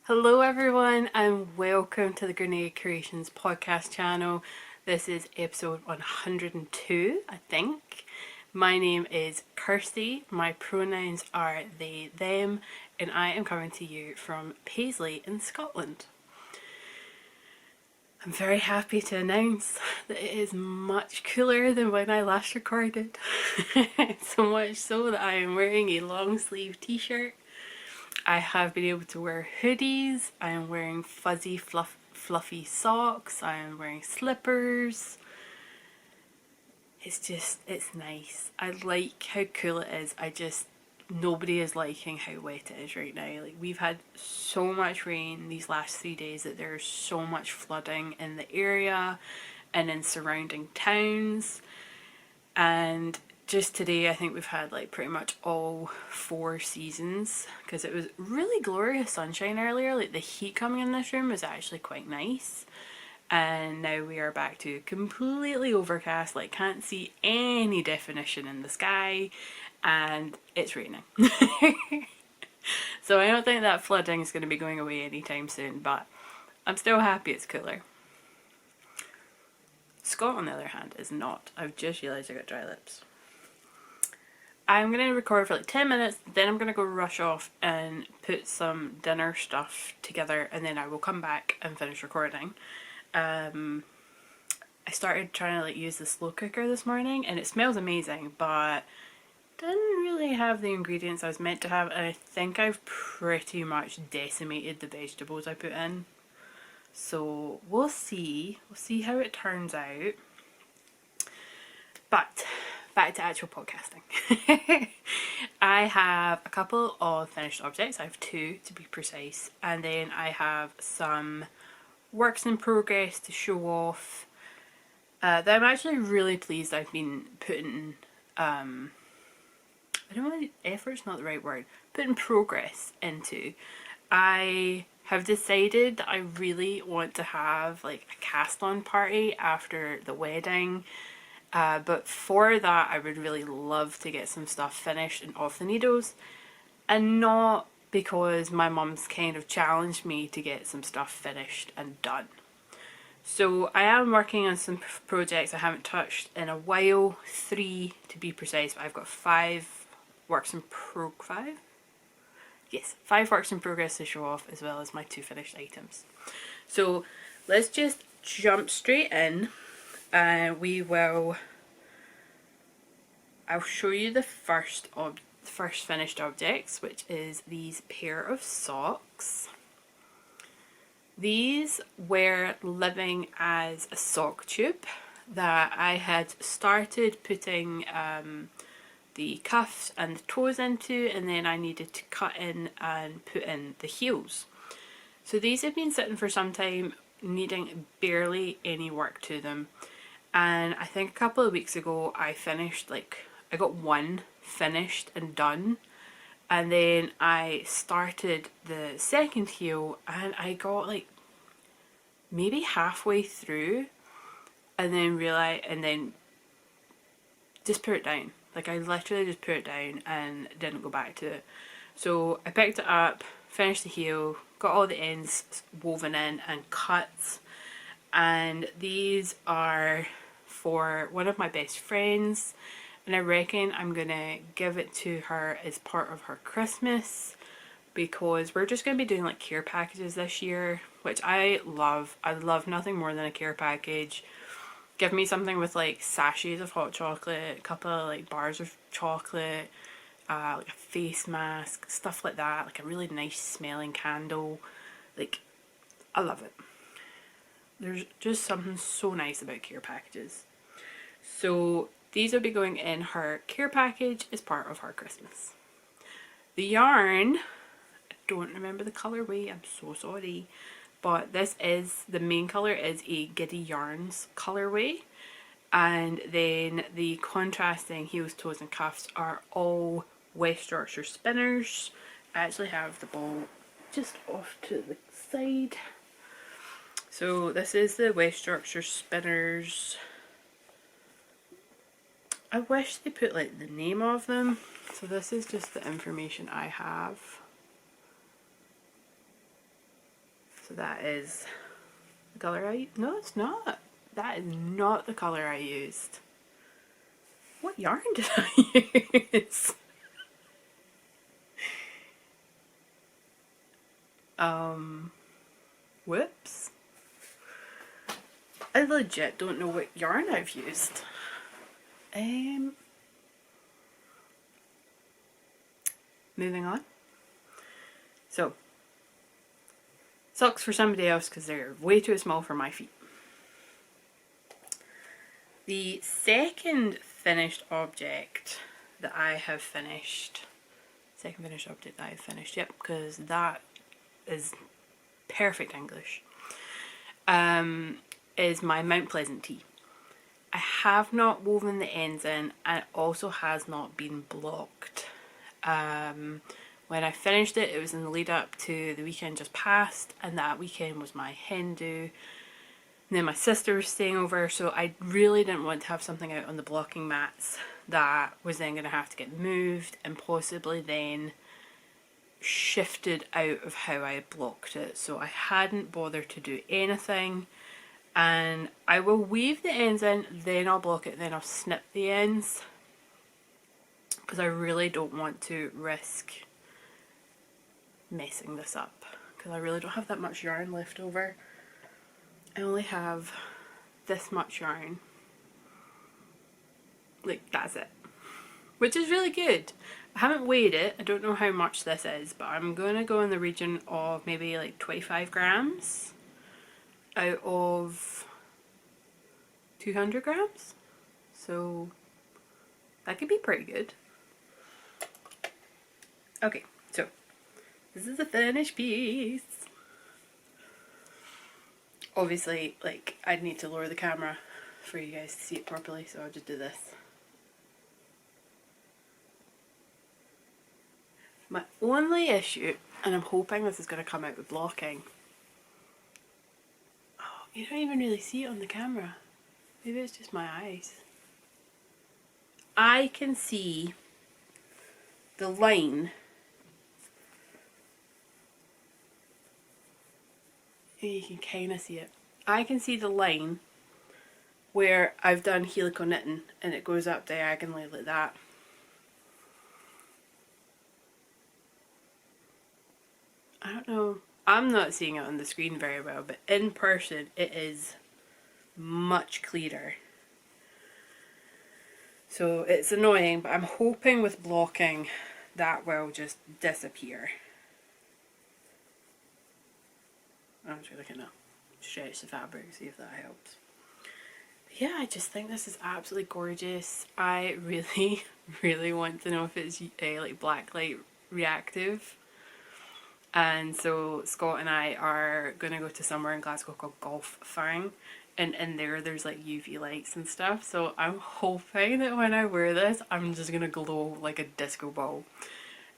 Hello everyone and welcome to the GrianaigCreations podcast channel. This is episode 102, I think. My name is Kirsty, my pronouns are they, them, and I am coming to you from Paisley in Scotland. I'm very happy to announce that it is much cooler than when I last recorded. So much so that I am wearing a long sleeve t-shirt. I have been able to wear hoodies, I am wearing fuzzy fluffy socks, I am wearing slippers. It's nice. I like how cool it is. Nobody is liking how wet it is right now. Like, we've had so much rain these last 3 days that there's so much flooding in the area and in surrounding towns. And just today I think we've had like pretty much all 4 seasons, because it was really glorious sunshine earlier. Like, the heat coming in this room was actually quite nice, and now we are back to completely overcast, like can't see any definition in the sky, and it's raining. So I don't think that flooding is going to be going away anytime soon, but I'm still happy it's cooler. Scott, on the other hand, is not. I've just realised I got dry lips. I'm going to record for like 10 minutes, then I'm going to go rush off and put some dinner stuff together, and then I will come back and finish recording. I started trying to like use the slow cooker this morning, and it smells amazing, but didn't really have the ingredients I was meant to have, and I think I've pretty much decimated the vegetables I put in. So we'll see how it turns out. But back to actual podcasting. I have a couple of finished objects. I have 2 to be precise, and then I have some works in progress to show off that I'm actually really pleased I've been putting I don't know, effort's not the right word, putting progress into. I have decided that I really want to have like a cast on party after the wedding. But for that I would really love to get some stuff finished and off the needles, and not because my mum's kind of challenged me to get some stuff finished and done. So I am working on some projects I haven't touched in a while, 3 to be precise, but I've got 5 works in progress to show off, as well as my 2 finished items. So let's just jump straight in. I'll show you the first finished objects, which is these pair of socks. These were living as a sock tube that I had started putting the cuffs and the toes into, and then I needed to cut in and put in the heels. So these have been sitting for some time, needing barely any work to them, and I think a couple of weeks ago I got one finished and done, and then I started the second heel and I got like maybe halfway through and then just put it down. Like, I literally just put it down and didn't go back to it. So I picked it up, finished the heel, got all the ends woven in and cut, and these are for one of my best friends, and I reckon I'm gonna give it to her as part of her Christmas, because we're just gonna be doing like care packages this year, which I love. I love nothing more than a care package. Give me something with like sachets of hot chocolate, a couple of like bars of chocolate, like a face mask, stuff like that, like a really nice smelling candle. Like, I love it. There's just something so nice about care packages. So these will be going in her care package as part of her Christmas. The yarn, I don't remember the colourway, I'm so sorry, but the main colour is a Giddy Yarns colourway, and then the contrasting heels, toes and cuffs are all West Yorkshire spinners. I actually have the ball just off to the side. So this is the West Yorkshire spinners. I wish they put like the name of them. So this is just the information I have. So that is the colour I... No, it's not. That is not the colour I used. What yarn did I use? Whoops. I legit don't know what yarn I've used. Moving on. So, socks for somebody else because they're way too small for my feet. The second finished object that I have finished, yep, because that is perfect English, is my Mount Pleasant tee. I have not woven the ends in, and it also has not been blocked. When I finished it, it was in the lead up to the weekend just passed, and that weekend was my hen do. And then my sister was staying over, so I really didn't want to have something out on the blocking mats that was then going to have to get moved and possibly then shifted out of how I had blocked it. So I hadn't bothered to do anything, and I will weave the ends in, then I'll block it, then I'll snip the ends, because I really don't want to risk messing this up, because I really don't have that much yarn left over. I only have this much yarn. Like, that's it. Which is really good. I haven't weighed it. I don't know how much this is, but I'm going to go in the region of maybe like 25 grams out of 200 grams. So that could be pretty good. Okay, so this is the finished piece. Obviously, like, I'd need to lower the camera for you guys to see it properly, so I'll just do this. My only issue, and I'm hoping this is going to come out with blocking. Oh, you don't even really see it on the camera. Maybe it's just my eyes. I can see the line. You can kind of see it. I can see the line where I've done helical knitting and it goes up diagonally like that. I don't know. I'm not seeing it on the screen very well, but in person it is much clearer. So it's annoying, but I'm hoping with blocking that will just disappear. I'm just really gonna stretch the fabric, see if that helps. But yeah, I just think this is absolutely gorgeous. I really, really want to know if it's like blacklight reactive. And so Scott and I are gonna go to somewhere in Glasgow called Golf Fang, and in there's like UV lights and stuff. So I'm hoping that when I wear this, I'm just gonna glow like a disco ball.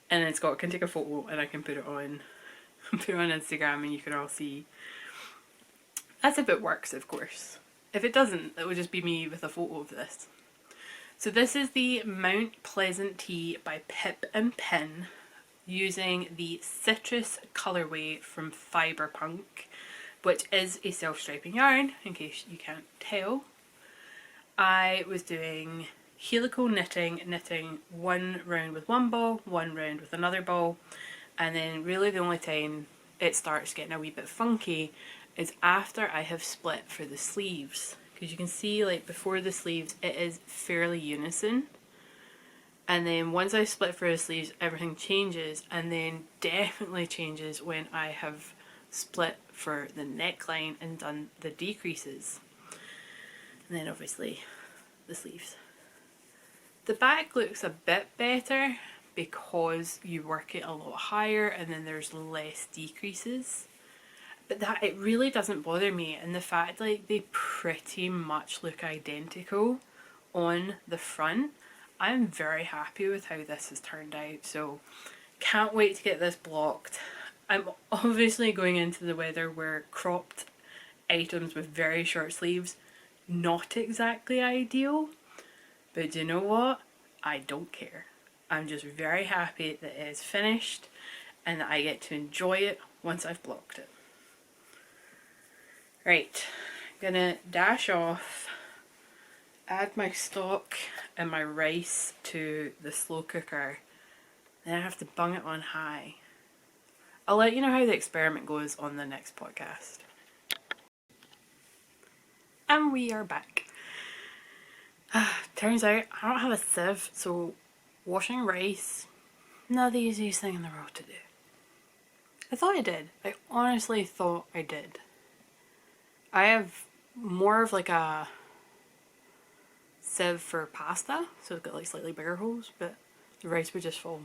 And then Scott can take a photo and I can put it on Instagram and you can all see. That's if it works, of course. If it doesn't, it would just be me with a photo of this. So this is the Mount Pleasant tee by Pip and Pin, using the Citrus colorway from Fiberpunk, which is a self-striping yarn, in case you can't tell. I was doing helical knitting one round with one ball, one round with another ball, and then really the only time it starts getting a wee bit funky is after I have split for the sleeves, because you can see like before the sleeves it is fairly unison, and then once I split for the sleeves everything changes, and then definitely changes when I have split for the neckline and done the decreases, and then obviously the sleeves. The back looks a bit better because you work it a lot higher and then there's less decreases, but that it really doesn't bother me, and the fact like they pretty much look identical on the front, I'm very happy with how this has turned out. So can't wait to get this blocked. I'm obviously going into the weather where cropped items with very short sleeves, not exactly ideal, but do you know what? I don't care. I'm just very happy that it is finished and that I get to enjoy it once I've blocked it. Right, I'm gonna dash off, add my stock and my rice to the slow cooker, then I have to bung it on high. I'll let you know how the experiment goes on the next podcast. And we are back. Turns out I don't have a sieve, so washing rice, not the easiest thing in the world to do. I thought I did. I honestly thought I did. I have more of like a sieve for pasta, so it's got like slightly bigger holes, but the rice would just fall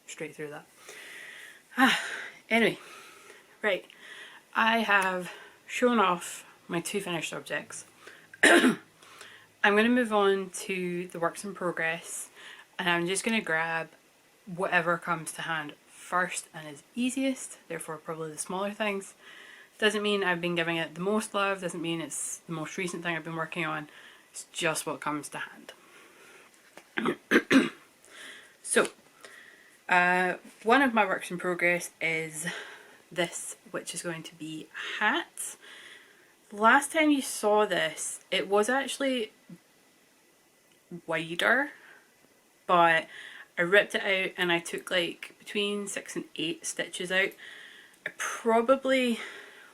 straight through that. Anyway, right. I have shown off my 2 finished objects. I'm going to move on to the works in progress, and I'm just going to grab whatever comes to hand first and is easiest, therefore probably the smaller things. Doesn't mean I've been giving it the most love, doesn't mean it's the most recent thing I've been working on, it's just what comes to hand. So, one of my works in progress is this, which is going to be a hat. Last time you saw this, it was actually wider, but I ripped it out and I took like between 6 and 8 stitches out. I probably,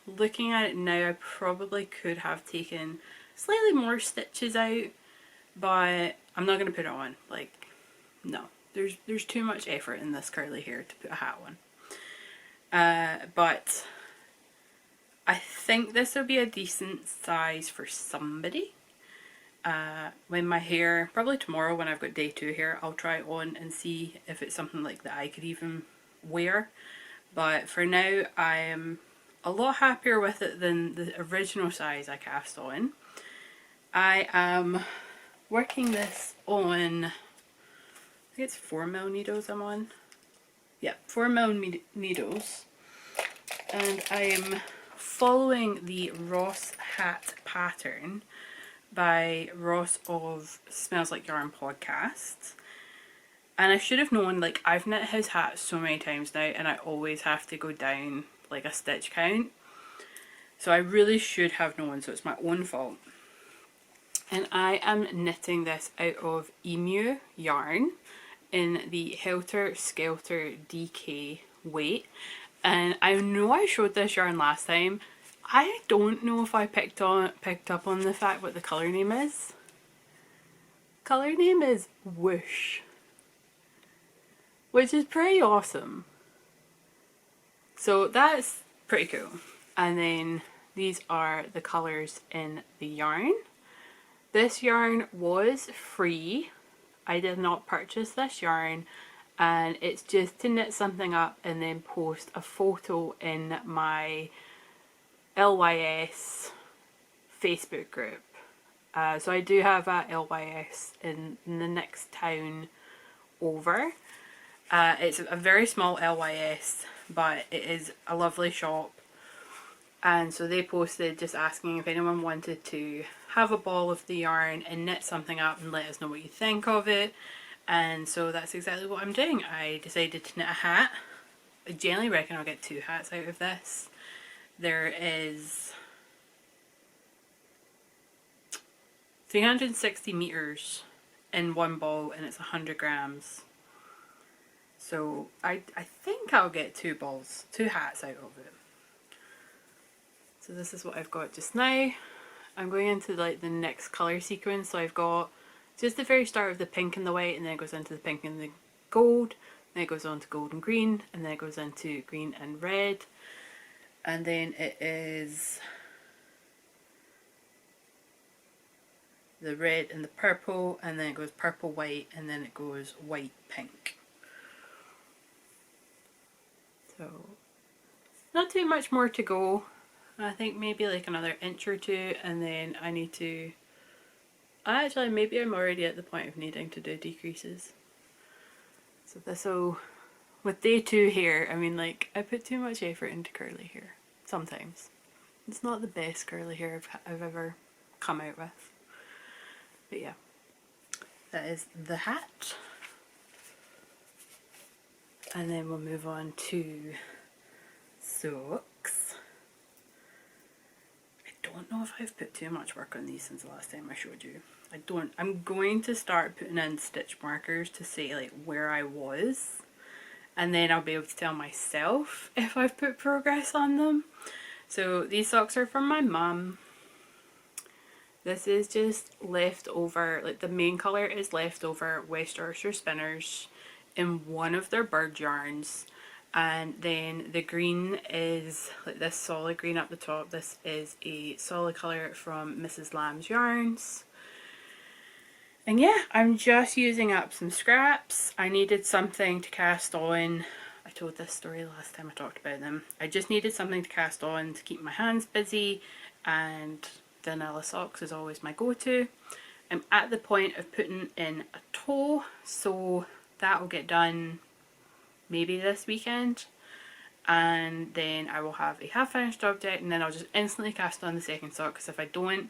looking at it now, I probably could have taken slightly more stitches out, but I'm not going to put it on. Like, no, there's too much effort in this curly hair to put a hat on. But I think this will be a decent size for somebody. When my hair, probably tomorrow when I've got day 2 hair, I'll try it on and see if it's something like that I could even wear. But for now, I am a lot happier with it than the original size I cast on. I am working this on, I think it's 4mm needles I'm on. Yeah, 4mm needles. And I am following the Ross hat pattern by Ross of Smells Like Yarn podcast. And I should have known, like, I've knit his hat so many times now and I always have to go down like a stitch count. So I really should have known, so it's my own fault. And I am knitting this out of Emu yarn in the Helter Skelter DK weight. And I know I showed this yarn last time. I don't know if I picked up on the fact what the colour name is. Colour name is Whoosh, which is pretty awesome. So that's pretty cool. And then these are the colours in the yarn. This yarn was free. I did not purchase this yarn, and it's just to knit something up and then post a photo in my LYS Facebook group. So I do have a LYS in the next town over. It's a very small LYS, but it is a lovely shop. And so they posted just asking if anyone wanted to have a ball of the yarn and knit something up and let us know what you think of it. And so that's exactly what I'm doing. I decided to knit a hat. I generally reckon I'll get 2 hats out of this. There is 360 meters in one ball and it's 100 grams. So I think I'll get 2 hats out of it. So this is what I've got just now. I'm going into like the next colour sequence. So I've got just the very start of the pink and the white, and then it goes into the pink and the gold, then it goes on to gold and green, and then it goes into green and red, and then it is the red and the purple, and then it goes purple white, and then it goes white pink. So not too much more to go. I think maybe like another inch or 2, and then I need to, actually maybe I'm already at the point of needing to do decreases. So this'll, with day 2 hair, I mean, like, I put too much effort into curly hair sometimes. It's not the best curly hair I've ever come out with. But yeah, that is the hat. And then we'll move on to socks. I don't know if I've put too much work on these since the last time I showed you. I don't. I'm going to start putting in stitch markers to say like where I was, and then I'll be able to tell myself if I've put progress on them. So these socks are from my mum. This is just leftover, like the main colour is leftover West Yorkshire Spinners in one of their bird yarns, and then the green is like this solid green up the top. This is a solid colour from Mrs. Lamb's Yarns. And yeah, I'm just using up some scraps. I needed something to cast on. I told this story last time I talked about them. I just needed something to cast on to keep my hands busy, and vanilla socks is always my go-to. I'm at the point of putting in a toe, so that will get done maybe this weekend, and then I will have a half finished object, and then I'll just instantly cast on the second sock, because if I don't,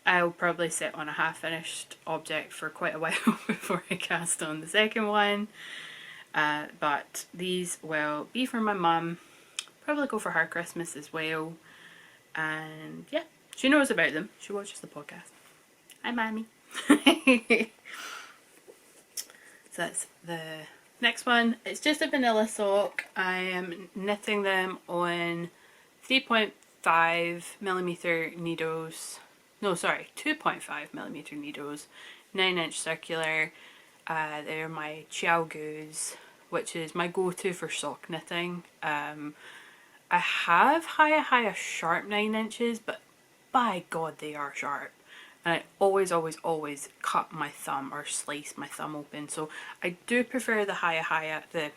I'll probably sit on a half finished object for quite a while before I cast on the second one. But these will be for my mum, probably go for her Christmas as well, and yeah, she knows about them, she watches the podcast. Hi Mammy. So that's the next one. It's just a vanilla sock. I am knitting them on 3.5mm needles. No, sorry, 2.5mm needles, 9-inch circular. They're my Chiaogus, which is my go-to for sock knitting. I have Hiya sharp 9 inches, but by God they are sharp. And I always cut my thumb or slice my thumb open. So I do prefer the Hiya, the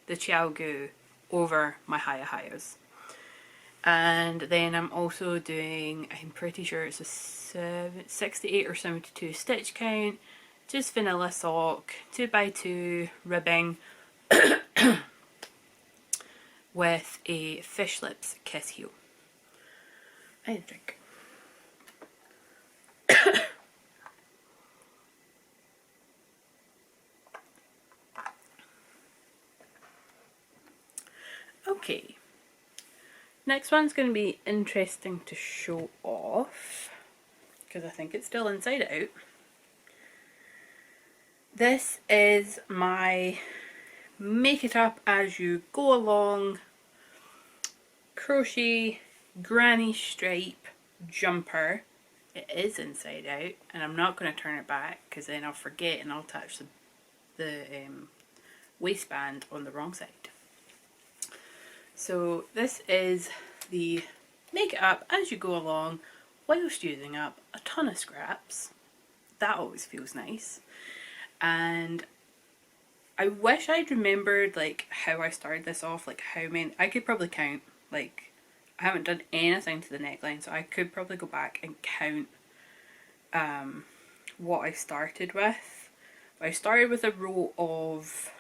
Chiaogu over my Hiyas. And then I'm also doing, I'm pretty sure it's a 68 or 72 stitch count, just vanilla sock, 2x2 ribbing with a fish lips kiss heel. I need a drink. Okay, next one's going to be interesting to show off because I think it's still inside out. This is my make it up as you go along crochet granny stripe jumper. It is inside out, and I'm not going to turn it back because then I'll forget and I'll attach the waistband on the wrong side. So this is the make it up as you go along whilst using up a ton of scraps. That always feels nice. And I wish I'd remembered like how I started this off, like how many, I could probably count, like I haven't done anything to the neckline, so I could probably go back and count what I started with. I started with a row of,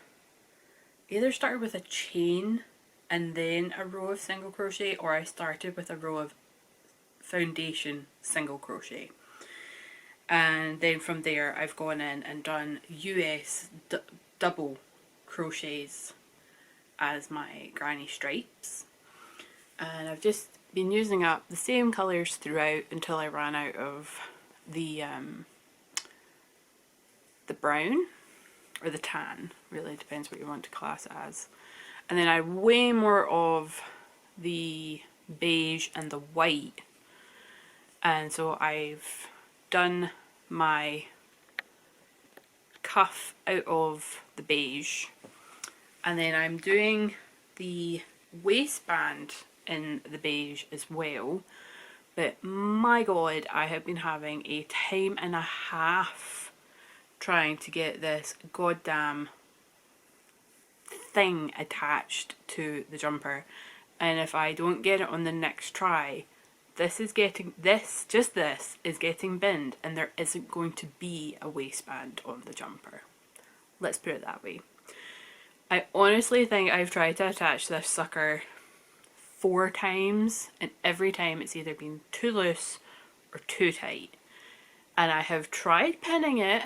either started with a chain and then a row of single crochet, or I started with a row of foundation single crochet. And then from there I've gone in and done US double crochets as my granny stripes. And I've just been using up the same colours throughout until I ran out of the brown, or the tan, really depends what you want to class it as. And then I have way more of the beige and the white, and so I've done my cuff out of the beige, and then I'm doing the waistband in the beige as well. But my God, I have been having a time and a half trying to get this goddamn thing attached to the jumper, and if I don't get it on the next try, this is getting this is getting binned, and there isn't going to be a waistband on the jumper. Let's put it that way. I honestly think I've tried to attach this sucker 4 times, and every time it's either been too loose or too tight. And I have tried pinning it,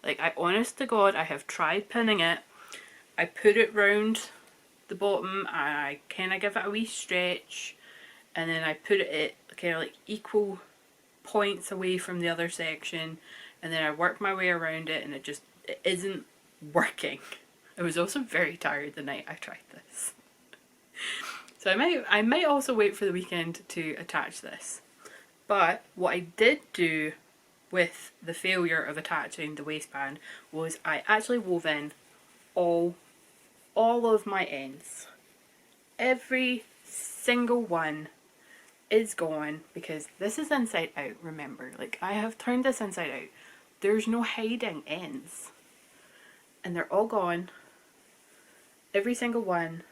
like I honest to God, I have tried pinning it. I put it round the bottom and I kind of give it a wee stretch, and then I put it at kind of like equal points away from the other section, and then I work my way around it, and it isn't working. I was also very tired the night I tried this. So I might also wait for the weekend to attach this. But what I did do with the failure of attaching the waistband was I actually wove in all of my ends. Every single one is gone, because this is inside out, remember. Like, I have turned this inside out. There's no hiding ends. And they're all gone. Every single one.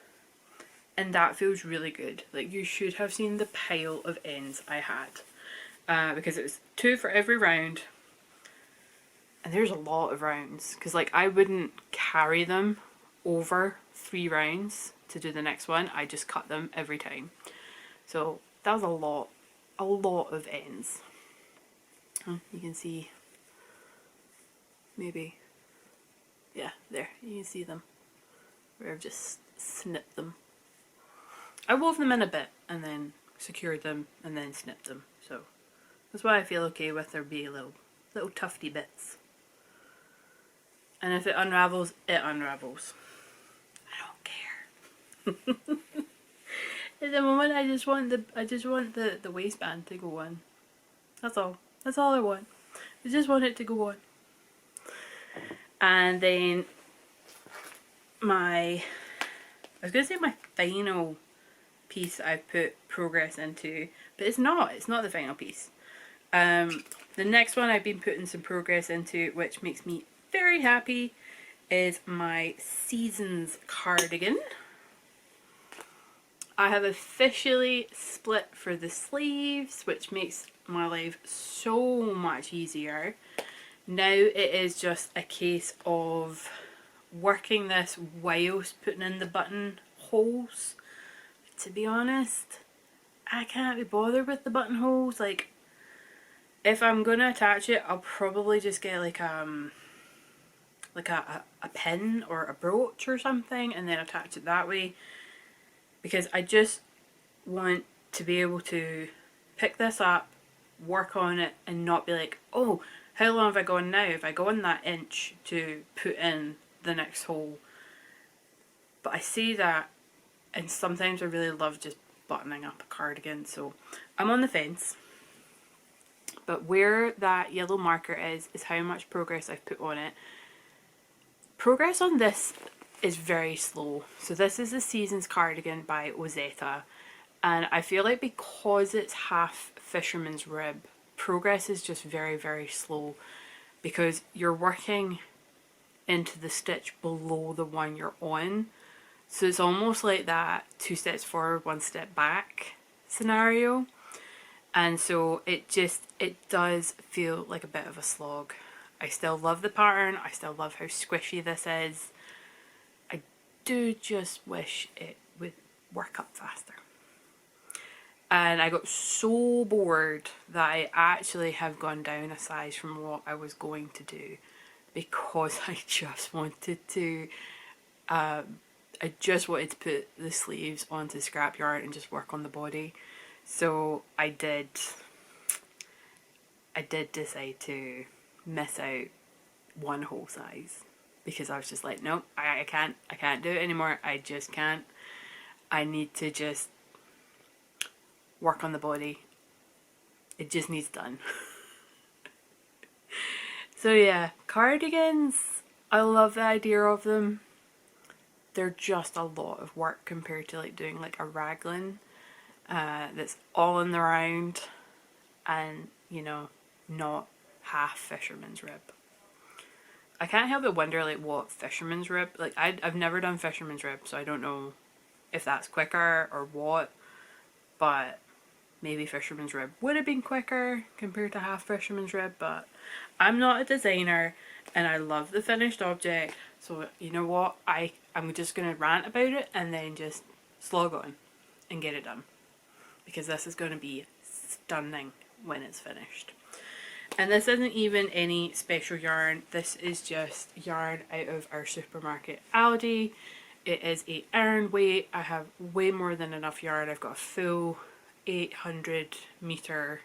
And that feels really good. Like, you should have seen the pile of ends I had. Because it was 2 for every round. And there's a lot of rounds. Because, like, I wouldn't carry them over 3 rounds to do the next one. I just cut them every time. So that was a lot of ends. You can see, maybe, yeah, there, you can see them, where I've just snipped them. I wove them in a bit, and then secured them, and then snipped them, so that's why I feel okay with there being little tufty bits. And if it unravels, it unravels. I don't care. At the moment, I just want the waistband to go on. That's all. That's all I want. I just want it to go on. And then I was gonna say my final piece I've put progress into, but it's not. It's not the final piece. The next one I've been putting some progress into, which makes me very happy, is my Seasons cardigan. I have officially split for the sleeves, which makes my life so much easier. Now it is just a case of working this whilst putting in the buttonholes. To be honest, I can't be bothered with the buttonholes. Like, if I'm gonna attach it, I'll probably just get like a pin or a brooch or something, and then attach it that way. Because I just want to be able to pick this up, work on it, and not be like, oh, how long have I gone now? Have I gone that inch to put in the next hole? But I see that, and sometimes I really love just buttoning up a cardigan, so I'm on the fence. But where that yellow marker is how much progress I've put on it. Progress on this is very slow. So this is the Seasons cardigan by Ozetta, and I feel like because it's half fisherman's rib, progress is just very, very slow, because you're working into the stitch below the one you're on. So it's almost like that 2 steps forward, 1 step back scenario. And so it does feel like a bit of a slog. I still love the pattern. I still love how squishy this is. I do just wish it would work up faster. And I got so bored that I actually have gone down a size from what I was going to do, because I just wanted to put the sleeves onto scrap yarn and just work on the body. So I did decide to miss out one whole size, because I was just like, nope, I can't do it anymore. I just can't. I need to just work on the body. It just needs done. So yeah, cardigans, I love the idea of them. They're just a lot of work compared to like doing like a raglan that's all in the round, and you know, not half fisherman's rib. I can't help but wonder like what fisherman's rib, like I've never done fisherman's rib, so I don't know if that's quicker or what, but maybe fisherman's rib would have been quicker compared to half fisherman's rib. But I'm not a designer and I love the finished object, so you know what, I'm just gonna rant about it and then just slog on and get it done, because this is going to be stunning when it's finished. And this isn't even any special yarn. This is just yarn out of our supermarket Aldi. It is a iron weight. I have way more than enough yarn. I've got a full 800 meter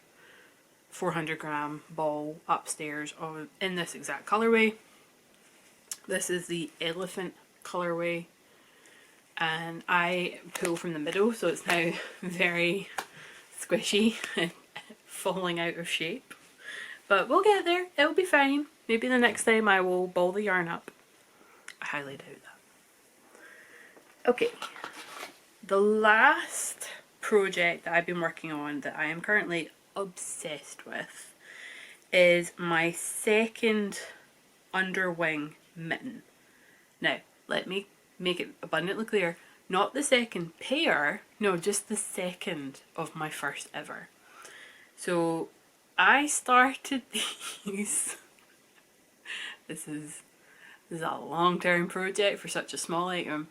400 gram ball upstairs in this exact colourway. This is the elephant colourway, and I pull from the middle, so it's now very squishy and falling out of shape. But we'll get there, it'll be fine. Maybe the next time I will ball the yarn up. I highly doubt that. Okay, the last project that I've been working on that I am currently obsessed with is my second Underwing mitten. Now, let me make it abundantly clear, not the second pair, no, just the second of my first ever. So I started these, this is a long-term project for such a small item.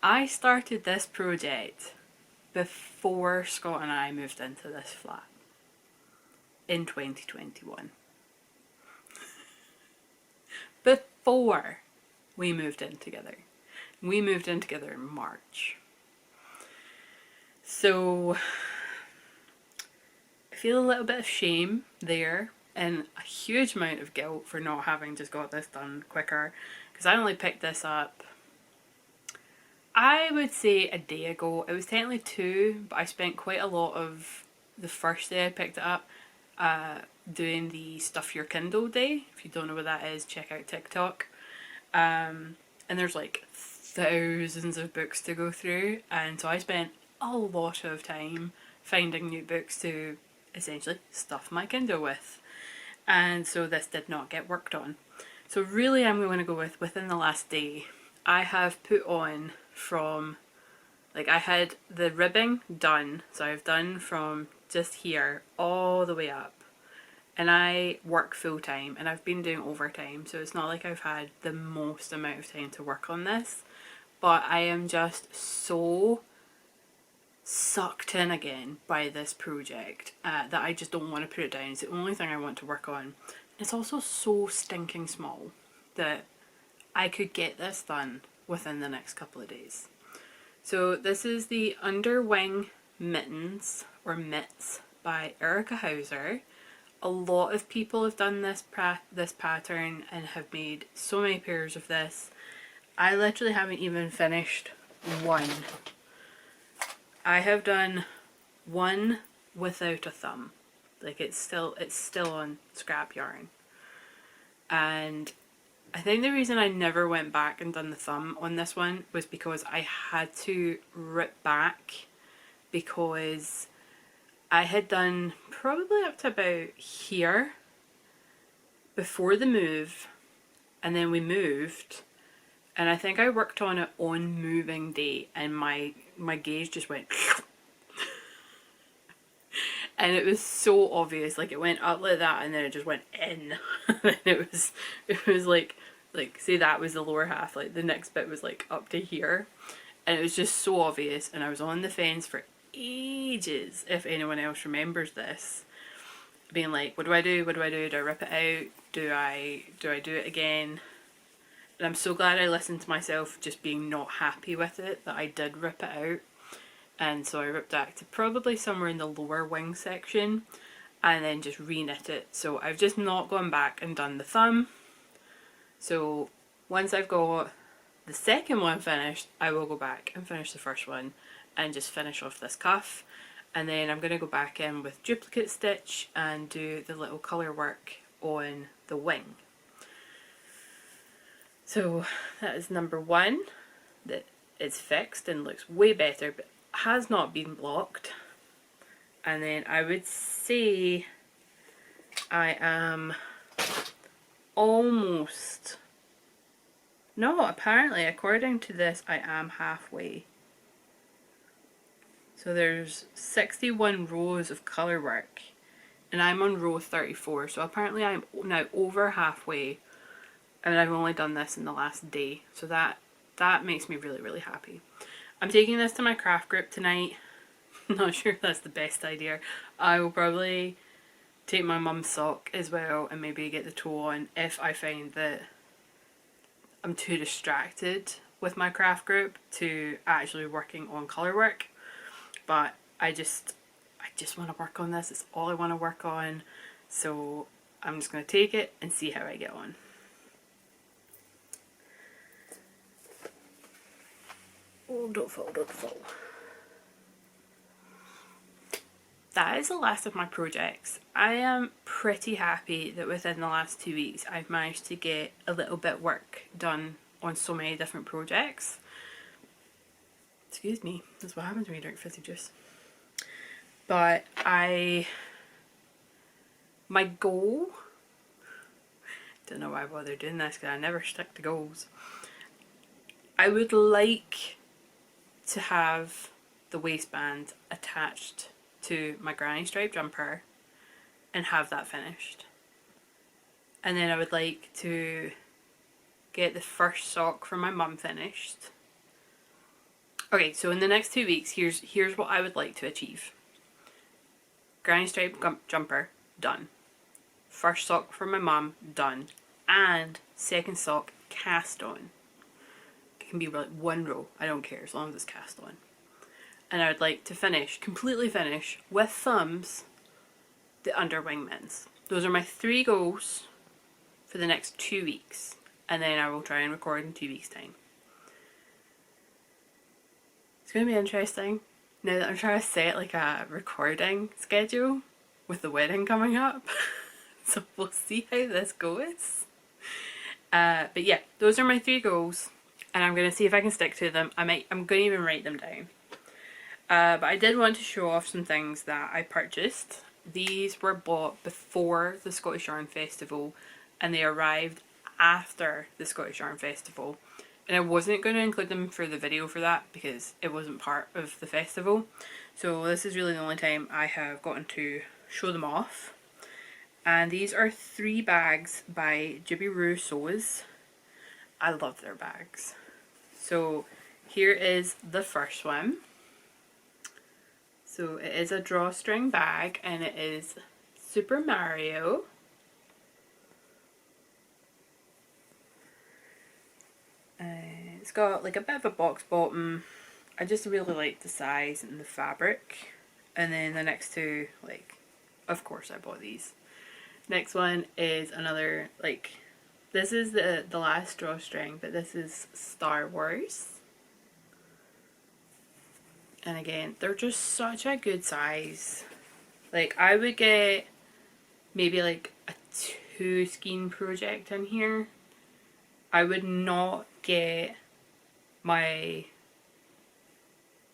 I started this project before Scott and I moved into this flat in 2021. Before we moved in together. We moved in together in March. So I feel a little bit of shame there and a huge amount of guilt for not having just got this done quicker, because I only picked this up, I would say, a day ago. It was technically 2, but I spent quite a lot of the first day I picked it up doing the Stuff Your Kindle day. If you don't know what that is, check out TikTok. And there's like thousands of books to go through, and so I spent a lot of time finding new books to essentially stuff my Kindle with, and so this did not get worked on. So really I'm going to go with, within the last day, I have put on from, like, I had the ribbing done, so I've done from just here all the way up, and I work full time and I've been doing overtime, so it's not like I've had the most amount of time to work on this, but I am just so sucked in again by this project that I just don't want to put it down. It's the only thing I want to work on. It's also so stinking small that I could get this done within the next couple of days. So this is the Underwing mittens, or mitts, by Erica Heusser. A lot of people have done this pattern and have made so many pairs of this. I literally haven't even finished one. I have done one without a thumb. Like, it's still on scrap yarn. And I think the reason I never went back and done the thumb on this one was because I had to rip back, because I had done probably up to about here before the move, and then we moved, and I think I worked on it on moving day, and my gauge just went and it was so obvious. Like, it went up like that and then it just went in and it was like say that was the lower half, like the next bit was like up to here, and it was just so obvious, and I was on the fence for ages, if anyone else remembers this, being like, what do I do, do I rip it out, do I do it again? And I'm so glad I listened to myself just being not happy with it, that I did rip it out. And so I ripped back to probably somewhere in the lower wing section and then just re-knit it. So I've just not gone back and done the thumb. So once I've got the second one finished, I will go back and finish the first one and just finish off this cuff. And then I'm going to go back in with duplicate stitch and do the little colour work on the wing. So that is number 1, that it's fixed and looks way better, but has not been blocked. And then I would say I am almost, no, apparently according to this I am halfway. So there's 61 rows of colour work and I'm on row 34, so apparently I'm now over halfway, and I've only done this in the last day, so that makes me really, really happy. I'm taking this to my craft group tonight. Not sure if that's the best idea. I will probably take my mum's sock as well and maybe get the toe on if I find that I'm too distracted with my craft group to actually working on colour work. But I just want to work on this. It's all I want to work on. So I'm just going to take it and see how I get on. Oh, don't fall, don't fall. That is the last of my projects. I am pretty happy that within the last 2 weeks I've managed to get a little bit work done on so many different projects. Excuse me, that's what happens when you drink fizzy juice. But my goal, don't know why I bother doing this because I never stick to goals. I would like to have the waistband attached to my granny stripe jumper and have that finished. And then I would like to get the first sock from my mum finished. Okay, so in the next 2 weeks, here's what I would like to achieve. Granny stripe jumper, done. First sock from my mum, done. And second sock cast on. It can be like one row, I don't care, as long as it's cast on. And I would like to finish, completely finish, with thumbs, the Underwing mittens. Those are my 3 goals for the next 2 weeks. And then I will try and record in 2 weeks' time. It's going to be interesting now that I'm trying to set like a recording schedule with the wedding coming up. So we'll see how this goes. But yeah, those are my 3 goals. And I'm going to see if I can stick to them. I'm going to even write them down. But I did want to show off some things that I purchased. These were bought before the Scottish Yarn Festival and they arrived after the Scottish Yarn Festival. And I wasn't going to include them for the video for that because it wasn't part of the festival. So this is really the only time I have gotten to show them off. And these are 3 bags by Jibby Roo Sews. I love their bags. So here is the first one. So it is a drawstring bag and it is Super Mario. It's got like a bit of a box bottom. I just really like the size and the fabric. And then the next 2, like, of course I bought these. Next one is another, like, this is the last drawstring, but this is Star Wars. And again, they're just such a good size. Like, I would get maybe like a 2 skein project in here. I would not get my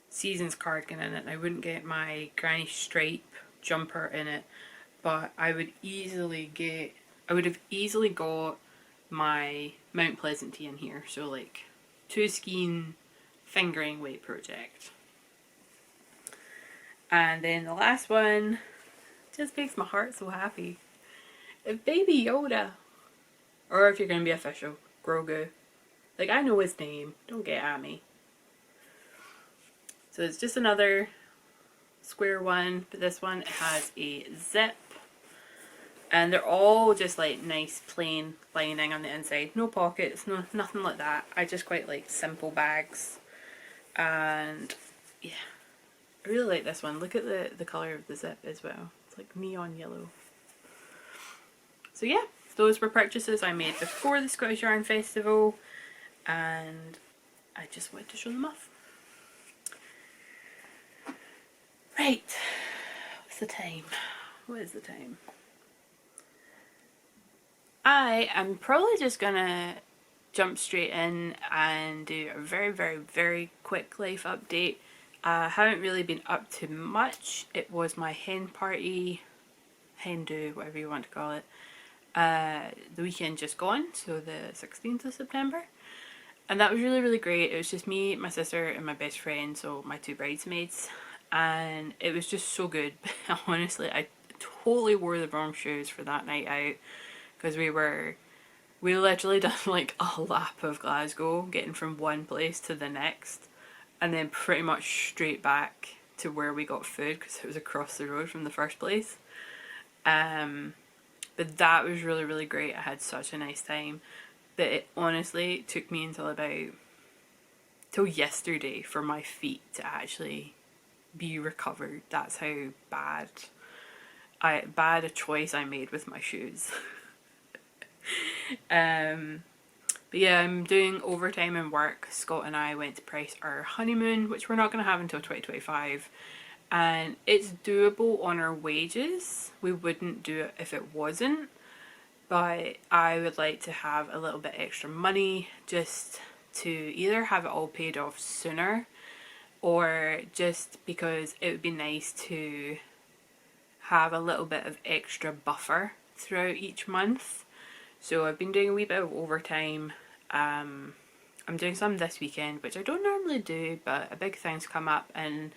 Seasons cardigan in it. I wouldn't get my granny stripe jumper in it. But I would have easily got my Mount Pleasant tee in here. So like 2 skein fingering weight project. And then the last one just makes my heart so happy. If Baby Yoda, or if you're going to be official, Grogu. Like, I know his name, don't get at me. So it's just another square one, but this one has a zip. And they're all just like nice plain lining on the inside. No pockets, nothing like that. I just quite like simple bags. And yeah. I really like this one. Look at the colour of the zip as well. It's like neon yellow. So yeah, those were purchases I made before the Scottish Yarn Festival. And I just wanted to show them off. Right. What's the time? What is the time? I am probably just gonna jump straight in and do a very, very, very quick life update. I haven't really been up to much. It was my hen party, hen do, whatever you want to call it, the weekend just gone, so the 16th of September. And that was really, really great. It was just me, my sister, and my best friend, so my 2 bridesmaids. And it was just so good. Honestly, I totally wore the wrong shoes for that night out. Because we literally done like a lap of Glasgow, getting from one place to the next. And then pretty much straight back to where we got food because it was across the road from the first place. But that was really, really great. I had such a nice time. But it honestly took me till yesterday for my feet to actually be recovered. That's how bad a choice I made with my shoes. But yeah, I'm doing overtime in work. Scott and I went to price our honeymoon, which we're not going to have until 2025. And it's doable on our wages. We wouldn't do it if it wasn't. But I would like to have a little bit extra money just to either have it all paid off sooner, or just because it would be nice to have a little bit of extra buffer throughout each month. So I've been doing a wee bit of overtime. I'm doing some this weekend, which I don't normally do, but a big thing's come up and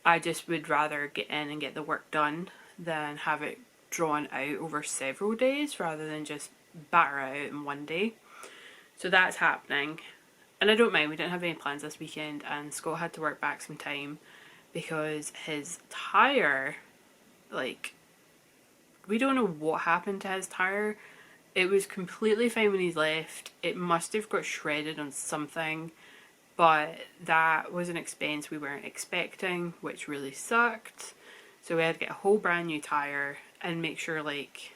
I just would rather get in and get the work done than have it drawn out over several days rather than just batter out in one day. So that's happening. And I don't mind, we didn't have any plans this weekend, and Scott had to work back some time because his tyre, like, we don't know what happened to his tyre. It was completely fine when he's left. It must have got shredded on something, but that was an expense we weren't expecting, which really sucked. So we had to get a whole brand new tyre and make sure, like,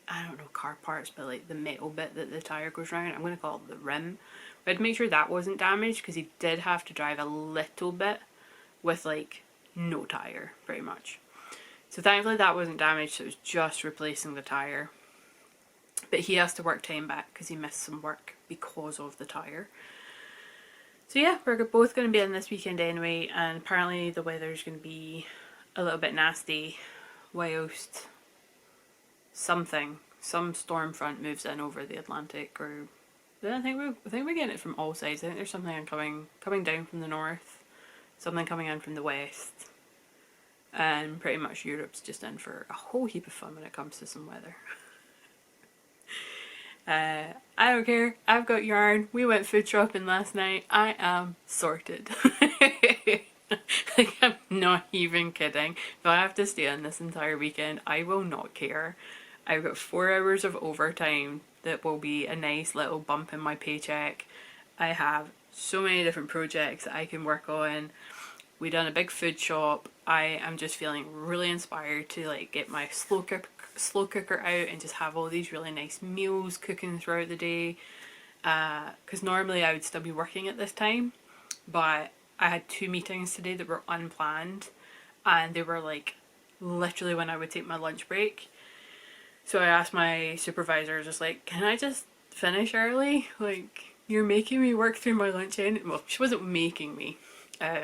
I don't know car parts, but like the metal bit that the tyre goes around, I'm going to call it the rim. We had to make sure that wasn't damaged because he did have to drive a little bit with like no tyre, pretty much. So thankfully that wasn't damaged, so it was just replacing the tyre. But he has to work time back because he missed some work because of the tyre. So yeah, we're both going to be in this weekend anyway, and apparently the weather's going to be a little bit nasty whilst some storm front moves in over the Atlantic, or I think we're getting it from all sides. I think there's something coming down from the north, something coming in from the west, and pretty much Europe's just in for a whole heap of fun when it comes to some weather. I don't care. I've got yarn. We went food shopping last night. I am sorted. Like, I'm not even kidding. If I have to stay on this entire weekend, I will not care. I've got 4 hours of overtime that will be a nice little bump in my paycheck. I have so many different projects that I can work on. We done a big food shop. I am just feeling really inspired to like get my slow cooker out and just have all these really nice meals cooking throughout the day. Because normally I would still be working at this time, but I had 2 meetings today that were unplanned, and they were like literally when I would take my lunch break. So I asked my supervisor, just like, can I just finish early? Like, you're making me work through my lunch anyway. Well, she wasn't making me. But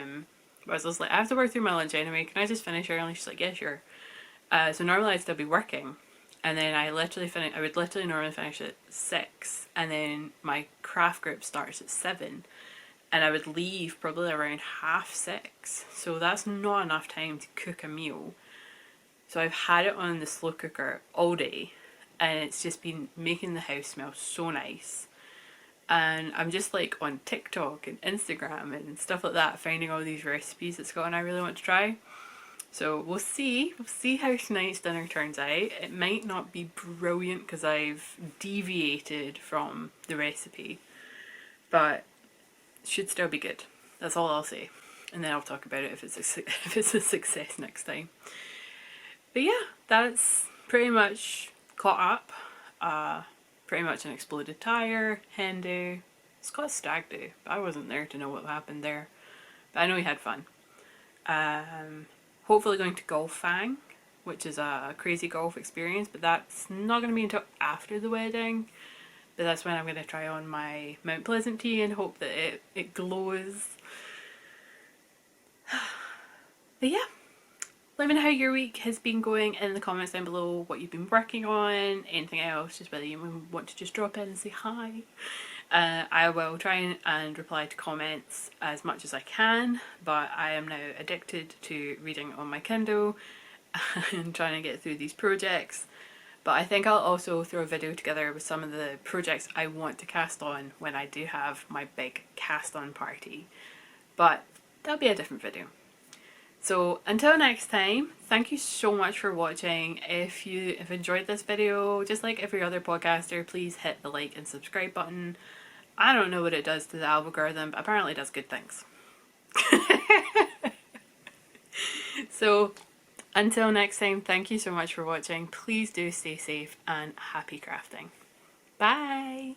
I was just like, I have to work through my lunch anyway. Can I just finish early? She's like, yeah, sure. So normally I'd still be working. And then I would literally normally finish at 6. And then my craft group starts at 7. And I would leave probably around 6:30. So that's not enough time to cook a meal. So I've had it on the slow cooker all day, and it's just been making the house smell so nice. And I'm just like on TikTok and Instagram and stuff like that, finding all these recipes that Scott and I really want to try. So we'll see how tonight's dinner turns out. It might not be brilliant because I've deviated from the recipe, but it should still be good. That's all I'll say. And then I'll talk about it if it's a success next time. But yeah, that's pretty much caught up. Pretty much an exploded tyre, hen do. It's got a stag do, but I wasn't there to know what happened there. But I know he had fun. Hopefully going to Golf Fang, which is a crazy golf experience, but that's not going to be until after the wedding. But that's when I'm going to try on my Mount Pleasant tee and hope that it glows. But yeah. Let me know how your week has been going in the comments down below, what you've been working on, anything else, just whether you want to just drop in and say hi. I will try and reply to comments as much as I can, but I am now addicted to reading on my Kindle and trying to get through these projects. But I think I'll also throw a video together with some of the projects I want to cast on when I do have my big cast on party. But that'll be a different video. So until next time, thank you so much for watching. If you have enjoyed this video, just like every other podcaster, please hit the like and subscribe button. I don't know what it does to the algorithm, but apparently it does good things. So until next time, thank you so much for watching. Please do stay safe and happy crafting. Bye!